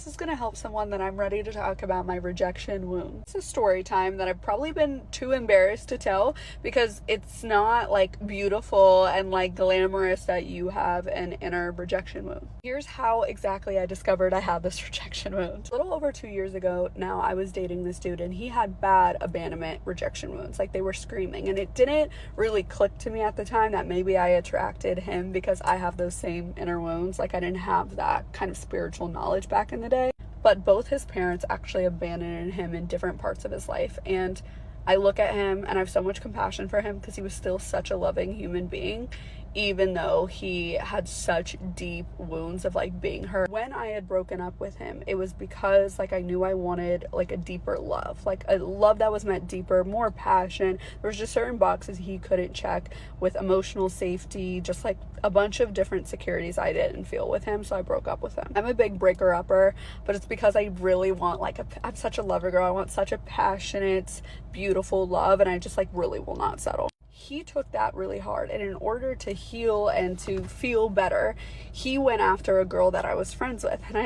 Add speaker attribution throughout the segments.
Speaker 1: This is going to help someone that I'm ready to talk about my rejection wound. It's a story time that I've probably been too embarrassed to tell because it's not like beautiful and like glamorous that you have an inner rejection wound. Here's how exactly I discovered I had this rejection wound. A little over 2 years ago now, I was dating this dude and he had bad abandonment rejection wounds. Like they were screaming, and it didn't really click to me at the time that maybe I attracted him because I have those same inner wounds. Like I didn't have that kind of spiritual knowledge back in the day. But both his parents actually abandoned him in different parts of his life, and I look at him and I have so much compassion for him because he was still such a loving human being, even though he had such deep wounds of like being hurt. When I had broken up with him, it was because like I knew I wanted like a deeper love, like a love that was meant deeper, more passion. There was just certain boxes he couldn't check with emotional safety, just like a bunch of different securities I didn't feel with him, so I broke up with him. I'm a big breaker-upper, but it's because I really want I'm such a lover girl. I want such a passionate, beautiful love, and I just like really will not settle. He took that really hard, and in order to heal and to feel better, he went after a girl that I was friends with, and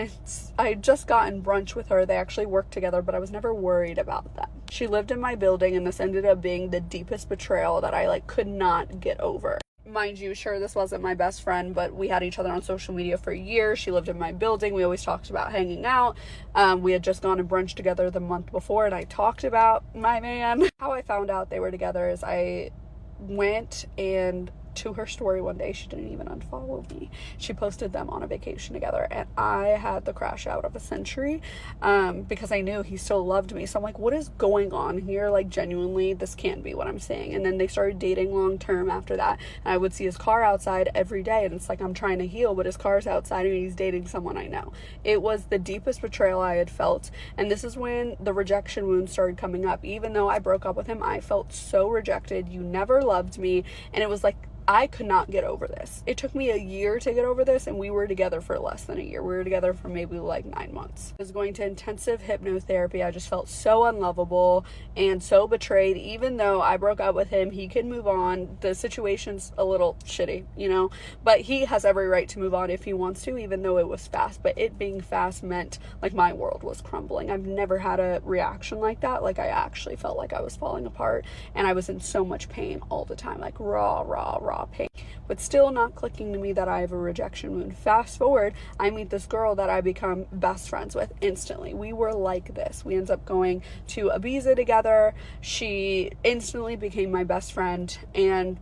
Speaker 1: I had just gotten brunch with her. They actually worked together, but I was never worried about them. She lived in my building, and this ended up being the deepest betrayal that I like could not get over. Mind you, sure, this wasn't my best friend, but we had each other on social media for years. She lived in my building. We always talked about hanging out. We had just gone to brunch together the month before, and I talked about my man. How I found out they were together is I went and to her story one day. She didn't even unfollow me. She posted them on a vacation together, and I had the crash out of a century because I knew he still loved me. So I'm like, what is going on here? Like, genuinely, this can't be what I'm saying. And then they started dating long term after that, and I would see his car outside every day, and it's like I'm trying to heal, but his car's outside and he's dating someone I know. It was the deepest betrayal I had felt, and this is when the rejection wound started coming up. Even though I broke up with him, I felt so rejected. You never loved me, and it was like I could not get over this. It took me a year to get over this, and we were together for less than a year. We were together for maybe like 9 months. I was going to intensive hypnotherapy. I just felt so unlovable and so betrayed. Even though I broke up with him, he can move on. The situation's a little shitty, you know, but he has every right to move on if he wants to, even though it was fast. But it being fast meant like my world was crumbling. I've never had a reaction like that. Like I actually felt like I was falling apart, and I was in so much pain all the time, like raw pain, but still not clicking to me that I have a rejection wound. Fast forward, I meet this girl that I become best friends with instantly. We were like this. We ended up going to Ibiza together. She instantly became my best friend, and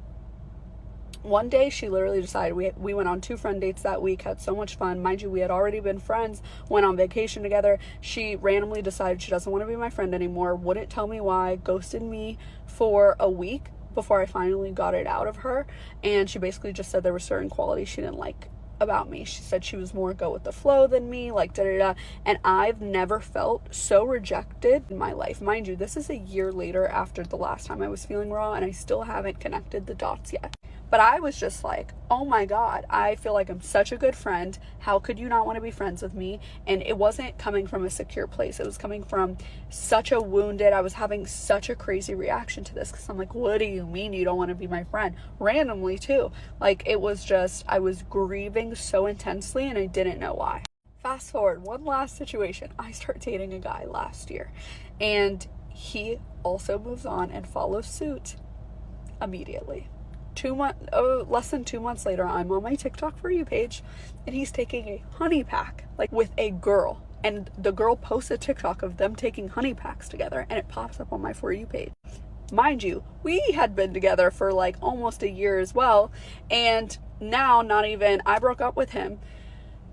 Speaker 1: one day she literally decided, we went on 2 friend dates that week, had so much fun. Mind you, we had already been friends, went on vacation together. She randomly decided she doesn't want to be my friend anymore, wouldn't tell me why, ghosted me for a week before I finally got it out of her. And she basically just said there were certain qualities she didn't like about me. She said she was more go with the flow than me, like da-da-da. And I've never felt so rejected in my life. Mind you, this is a year later after the last time I was feeling raw, and I still haven't connected the dots yet. But I was just like, oh my God, I feel like I'm such a good friend. How could you not want to be friends with me? And it wasn't coming from a secure place. It was coming from such a wounded, I was having such a crazy reaction to this because I'm like, what do you mean you don't want to be my friend? Randomly too. Like it was just, I was grieving so intensely and I didn't know why. Fast forward, one last situation. I start dating a guy last year, and he also moves on and follows suit immediately. Less than 2 months later, I'm on my TikTok For You page, and he's taking a honey pack, like with a girl. And the girl posts a TikTok of them taking honey packs together, and it pops up on my For You page. Mind you, we had been together for like almost a year as well. And now, I broke up with him.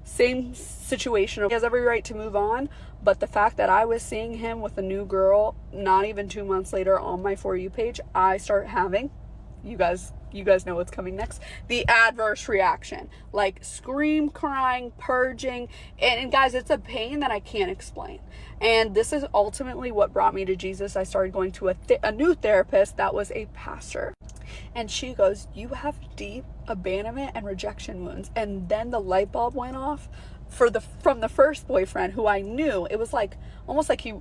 Speaker 1: Same situation. He has every right to move on. But the fact that I was seeing him with a new girl, not even 2 months later on my For You page, I start having, you guys know what's coming next, the adverse reaction, like scream, crying, purging, and guys, it's a pain that I can't explain. And this is ultimately what brought me to Jesus. I started going to a new therapist that was a pastor, and she goes, you have deep abandonment and rejection wounds. And then the light bulb went off from the first boyfriend, who I knew, it was like almost like he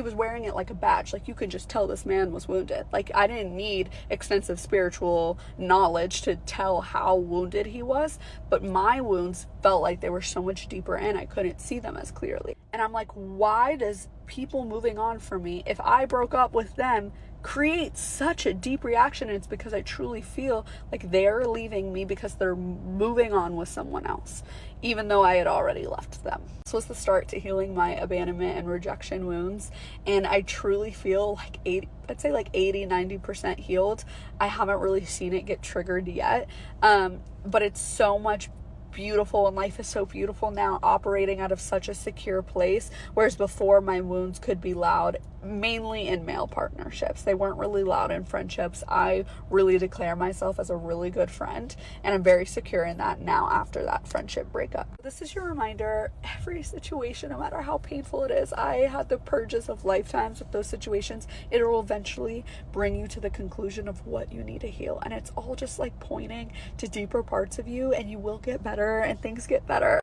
Speaker 1: was wearing it like a badge. Like, you could just tell this man was wounded. Like, I didn't need extensive spiritual knowledge to tell how wounded he was, but my wounds felt like they were so much deeper and I couldn't see them as clearly. And I'm like, why does people moving on from me, if I broke up with them, create such a deep reaction? And it's because I truly feel like they're leaving me because they're moving on with someone else, even though I had already left them. This was the start to healing my abandonment and rejection wounds, and I truly feel like 80-90% healed. I haven't really seen it get triggered yet, but it's so much beautiful, and life is so beautiful now, operating out of such a secure place, whereas before my wounds could be loud, mainly in male partnerships. They weren't really loud in friendships. I really declare myself as a really good friend, and I'm very secure in that now after that friendship breakup. This is your reminder: every situation, no matter how painful it is, I had the purges of lifetimes with those situations. It will eventually bring you to the conclusion of what you need to heal, and it's all just like pointing to deeper parts of you, and you will get better and things get better.